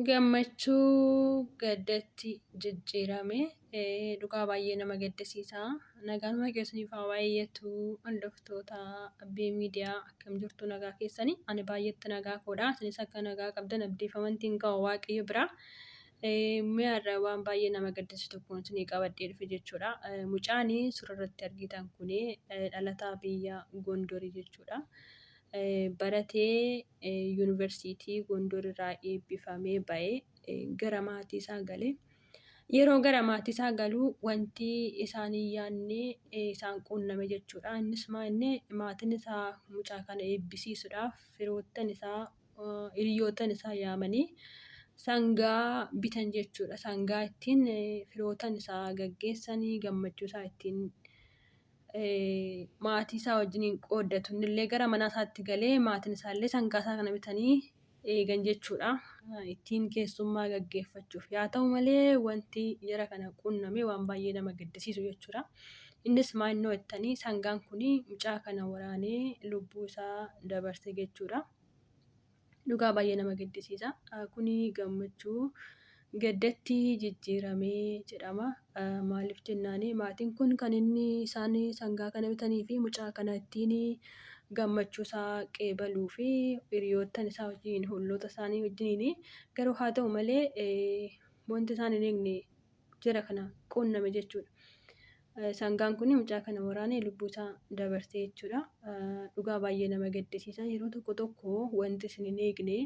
Gammachuu gaddatti jijjiirame dhugaa baay'ee nama gaddisiisa. Nagaan waaqessaniif haa baay'atu. Hordoftoota Abbee Miidiyaa akkam jirtu nagaa keessanii? Ani baay'eetti nagaa koodha. Isinis akka nagaa qabdan abdiifamantiin qabu waaqayyo bira. Mi'aarra waan baay'ee nama gaddisiisu tokkoon isinii qabadhee dhufe jechuudha. Mucaan suurarratti argitan kun dhalataa biyya Gondorii jechuudha. Baratee yuunivarsiitii Gondor irraa eebbifamee ba'ee gara maatii isaa galee yeroo gara maatii isaa galuu wanti isaan hin yaadne isaan quunname jechuudha. Innis inni maatiin isaa mucaa kana eebbisiisuudhaaf firoottan isaa hiriyoottan isaa yaamanii sangaa bitan jechuudha. Sangaa ittiin firootan isaa gaggeessanii gammachuu isaa ittiin maatii isaa wajjiniin qooddatu. Innillee gara mana isaatti galee maatiin isaallee sangaa isaa kana bitanii eegan jechuudha. Ittiin keessummaa gaggeeffachuuf. Yaa ta'u malee wanti jara kana quunname waan baay'ee nama gaddisiisu jechuudha. Innis maannoo jettanii sangaan kun mucaa kana waraanee lubbuu isaa dabarse jechuudha. Dhugaa baay'ee nama gaddisiisa. Kuni gammachuu gaddatti jijjiiramee jedhama. Maaliif jennaan maatiin kun kan inni isaan sangaa kana bitanii fi mucaa kana ittiin gammachuu isaa qeebaluu fi hiriyoottan isaa wajjin holloota isaanii wajjiniin garuu haa ta'u malee wanti isaan hin eegne jara kana quunname jechuudha. Sangaan kun mucaa kana waraanee lubbuu isaa dabarse jechuudha. Dhugaa baay'ee nama gaddisiisa. Yeroo tokko tokko wanti isin hin eegne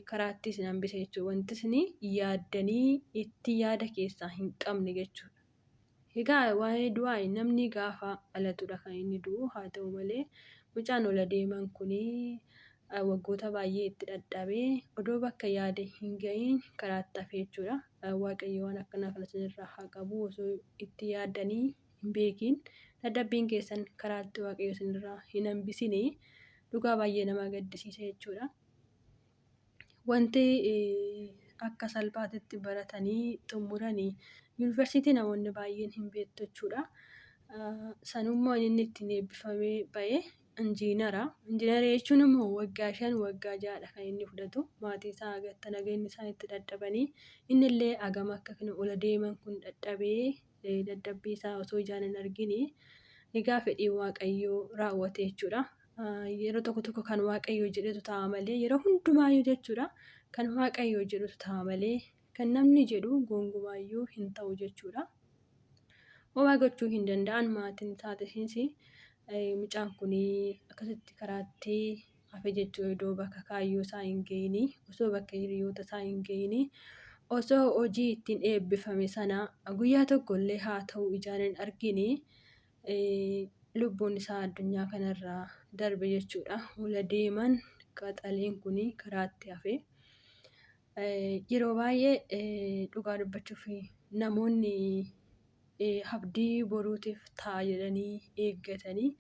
karaatti isin hambisa jechuudha. Wanti isin yaaddanii itti yaada keessaa hin qabne jechuudha. Egaa waa'ee du'aa namni gaafa dhalatudha kan inni du'u. Haa ta'u malee mucaan ol adeeman kun waggoota baay'ee itti dadhabee odoo bakka yaade hin ga'iin karaatti hafe jechuudha. Waaqayyo waan akkanaa kana isinirraa haa qabu. Osoo itti yaaddanii hin beekiin dadhabbiin keessan karaatti waaqayyo isinirraa hin hambisine dhugaa baay'ee nama gaddisiisa jechuudha. Wanti akka salphaatitti baratanii xumuranii yuunivarsiitii namoonni baay'een hin beektu jechuudha. Sanummoo inni ittiin eebbifamee ba'e injiinara. Injiinara jechuun immoo waggaa 5 waggaa 6dha kan inni fudhatu. Maatii isaa agatta nageenyi isaan itti dadhabanii innillee agama akka kana ol adeeman kun dadhabee dadhabbii isaa osoo ijaan hin argine egaa fedhii waaqayyoo raawwate jechuudha. Yeroo tokko tokko kan waaqayyoo jedhetu ta'a malee yeroo hundumaayyuu jechuudha. Kan waaqayyoo jedhetu ta'a malee kan namni jedhu gonkumaayyuu hin ta'u jechuudha. Homaa gochuu hin danda'an maatiin isaatiinis mucaan kun akkasitti karaatti hafe jechuudha. Iddoo bakka kaayyoo isaa hin geenye osoo bakka hiriyoota isaa hin geenye osoo hojii ittiin eebbifame sana guyyaa tokkollee haa ta'u ijaan hin argine lubbuun isaa addunyaa kanarraa darbe jechuudha. Ol adeeman qaxaleen kun karaatti hafe. Yeroo baay'ee dhugaa dubbachuuf namoonni abdii boruutiif ta'a jedhanii eeggatanii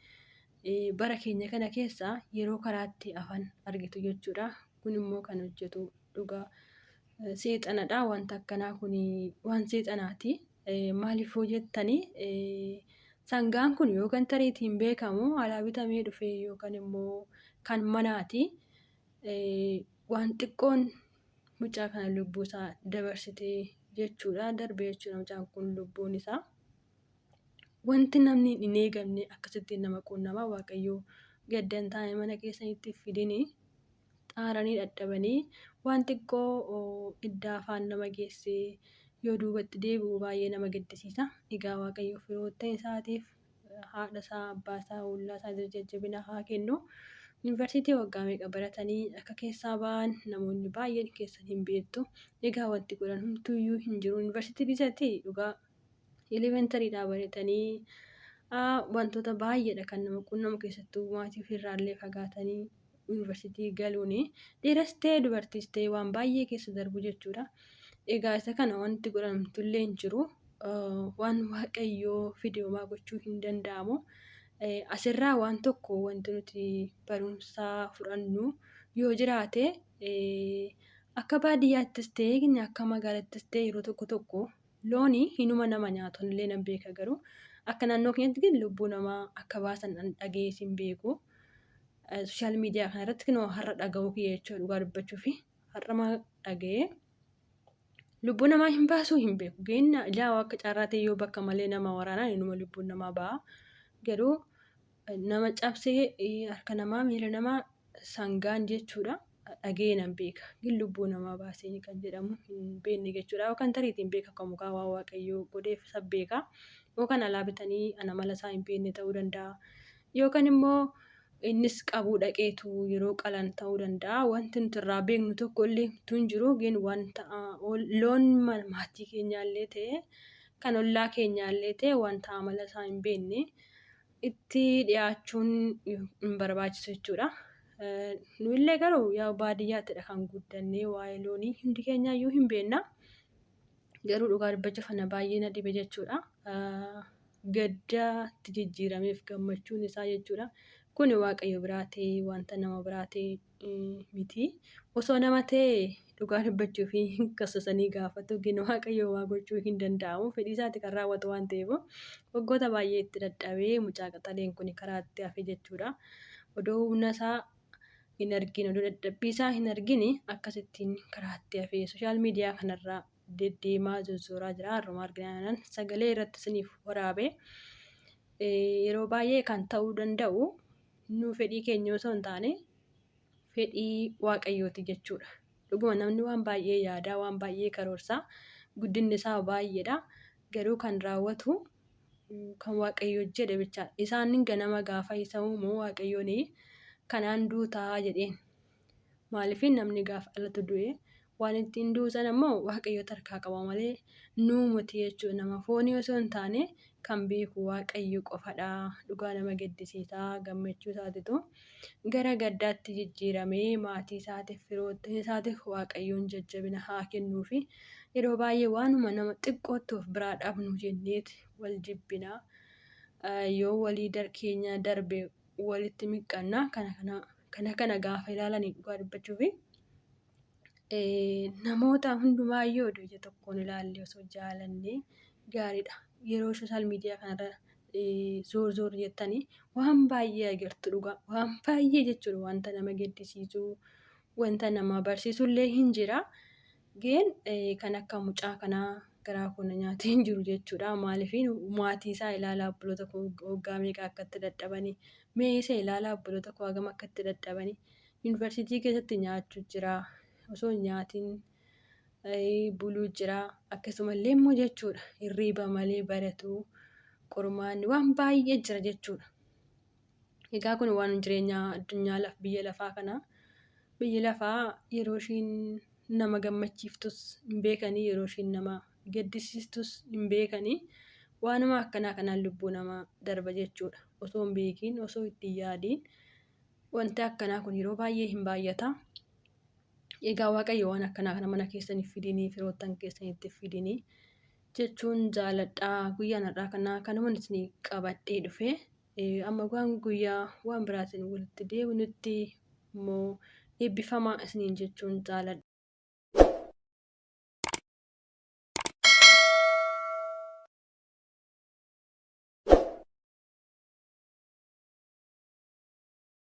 bara keenya kana keessa yeroo karaatti hafan argitu jechuudha. Kun immoo kan hojjetu dhugaa seexanadha. Wanta akkanaa kun waan seexanaati. Maaliif jettanii sangaan kun yookaan tariitiin beekamu alaa bitamee dhufe yookaan immoo kan manaati. Waan xiqqoon mucaa kana lubbuu isaa dabarsite jechuudha. Darbe jechuudha mucaan kun lubbuun isaa. Wanti namni hin eegamne akkasitti nama quunnama. Waaqayyoo gaddan taa'e mana keessanitti fidini xaaranii dadhabanii waan xiqqoo iddaa afaan nama geessee yoo duubatti deebi'u baay'ee nama gaddisiisa. Egaa waaqayyo firoota isaatiif haadha isaa abbaa isaa ollaa isaa jajjabina haa kennu. Yuunivarsiitii waggaa meeqa baratanii akka keessaa ba'an namoonni baay'een keessan hin beektu. Egaa wanti godhan humtuuyyuu hin jiru. Yuunivarsiitii keessatti dhugaa elementaariidhaa baratanii wantoota baay'eedha kan nama qunnamu keessattuu maatii ofirraallee fagaatanii yuunivarsiitii galuun dhiiras ta'e dubartiis ta'e waan baay'ee keessa darbu jechuudha. Egaa isa kana wanti godhamtullee hin jiru. Waan waaqayyoo fide homaa gochuu hin danda'amu. Asirraa waan tokko wanti nuti barumsaa fudhannu yoo jiraate akka baadiyyaattis ta'e akka magaalaattis ta'e yeroo tokko tokko looni hinuma nama nyaatonillee nan beeka garuu akka naannoo keenyatti ግን lubbuu namaa akka baasan dhaga'ee hin beeku. Sooshaal miidiyaa kanarratti har'a dhaga'uu kiyya jechuudha dhugaa dubbachuuf har'a dhaga'ee lubbuu namaa hin baasuu hin beeku. Geenna ilaa akka carraa ta'e yoo bakka malee nama waraanaan inuma lubbuun namaa ba'a. Garuu nama cabsee harka namaa miila namaa sangaan jechuudha. Dhaga'ee nan beeka. Gin lubbuu namaa baasee kan jedhamu hin beekne jechuudha. Yookaan tariitiin beeka kan mukaa waan waaqayyoo godheef isa beeka. Yookaan alaa bitanii ana mala isaa hin beekne ta'uu danda'a. Yookaan immoo innis qabuu dhaqeetu yeroo qalan ta'uu danda'a. Wanti nuti irraa beeknu tokko illee tun jiru gin wanta loon maatii keenyaallee ta'e kan ollaa keenyaallee ta'e wanta amala isaa hin beekne itti dhiyaachuun hin barbaachisu jechuudha. Nuyillee garuu yaa baadiyyaattidha kan guddannee waa'ee loonii hundi keenyaayyuu hin beekna. Garuu dhugaa dubbachuuf ana baay'ee na dhibe jechuudha. Gaddatti jijjiirameef gammachuun isaa jechuudha. Kun waaqayyo biraa ta'e wanta nama biraa ta'e miti. Osoo nama ta'e dhugaa dubbachuuf hin kassasanii gaafatu gin waaqayyo waa gochuu hin danda'amu. Fedhii isaati kan raawwatu waan ta'eef waggoota baay'ee itti dadhabee mucaa qaxaleen kun karaa itti hafe jechuudha. Odoo humna isaa hin argine oduu dadhabbii isaa hin argine akkasittiin karaa itti hafee sooshaal miidiyaa kanarraa deddeemaa zorzooraa jira. Har'uma arginaan sagalee irratti isiniif waraabee yeroo baay'ee kan ta'uu danda'u nu fedhii keenya osoo hin taane fedhii waaqayyooti jechuudha. Dhuguma namni waan baay'ee yaadaa waan baay'ee karoorsaa guddinni isaa baay'eedha. Garuu kan raawwatu kan waaqayyo jedhe bichaadha. Isaan ganama gaafa isa uumu waaqayyoon kanaan duutaa jedheen. Maaliif namni gaafa dhalatu du'e waan ittiin duusan ammoo waaqayyo harkaa qaba malee nuu miti jechuudha. Nama foonii osoo hin taane kan beeku waaqayyo qofadha. Dhugaa nama gaddisiisaa gammachuu isaatitu gara gaddaatti jijjiiramee maatii isaatiif firoota isaatiif waaqayyoon jajjabina haa kennuufi yeroo baay'ee waanuma nama xiqqootti of biraa dhabnu jenneeti wal jibbina. Yoo walii keenya darbe walitti miqqannaa kana gaafa ilaalanii dhugaa dubbachuufi namoota hundumaayyuu oduu ija tokkoon ilaallee osoo jaalannee gaariidha. Yeroo sooshaal miidiyaa kanarra zoor jettanii waan baay'ee agartu dhugaa waan baay'ee jechuudha. Wanta nama gaddisiisu wanta nama barsiisullee hin jira. Gin kan akka mucaa kanaa garaa koona nyaatee hin jiru jechuudha. Maaliif maatii isaa ilaalaa obboloota koo waggaa meeqa akka itti dadhabanii mee isa ilaalaa obboloota koo hagam akka itti dadhabanii yuunivarsiitii keessatti nyaachuu jira. Osoo nyaatiin buluu jira. Akkasumallee immoo jechuudha hirriiba malee baratu qormaanni waan baay'ee jira jechuudha. Egaa kun waan jireenya addunyaa biyya lafaa kana biyyi lafaa yeroo ishiin nama gammachiiftus hin beekanii yeroo ishiin nama gaddisiistus hin beekanii waanuma akkanaa kanaan lubbuu namaa darba jechuudha. Osoo hin beekiin osoo ittiin yaadiin wanti akkanaa kun yeroo baay'ee hin baay'ata. Egaa waaqayyo waan akkanaa kana mana keessaniif fidinii firoottan keessanitti fidinii jechuun jaaladhaa. Guyyaan har'aa kanaa kanuma isin qabadhee dhufe amma guyyaa waan biraatiin walitti deebinutti immoo eebbifamaa isiniin jechuun jaaladha.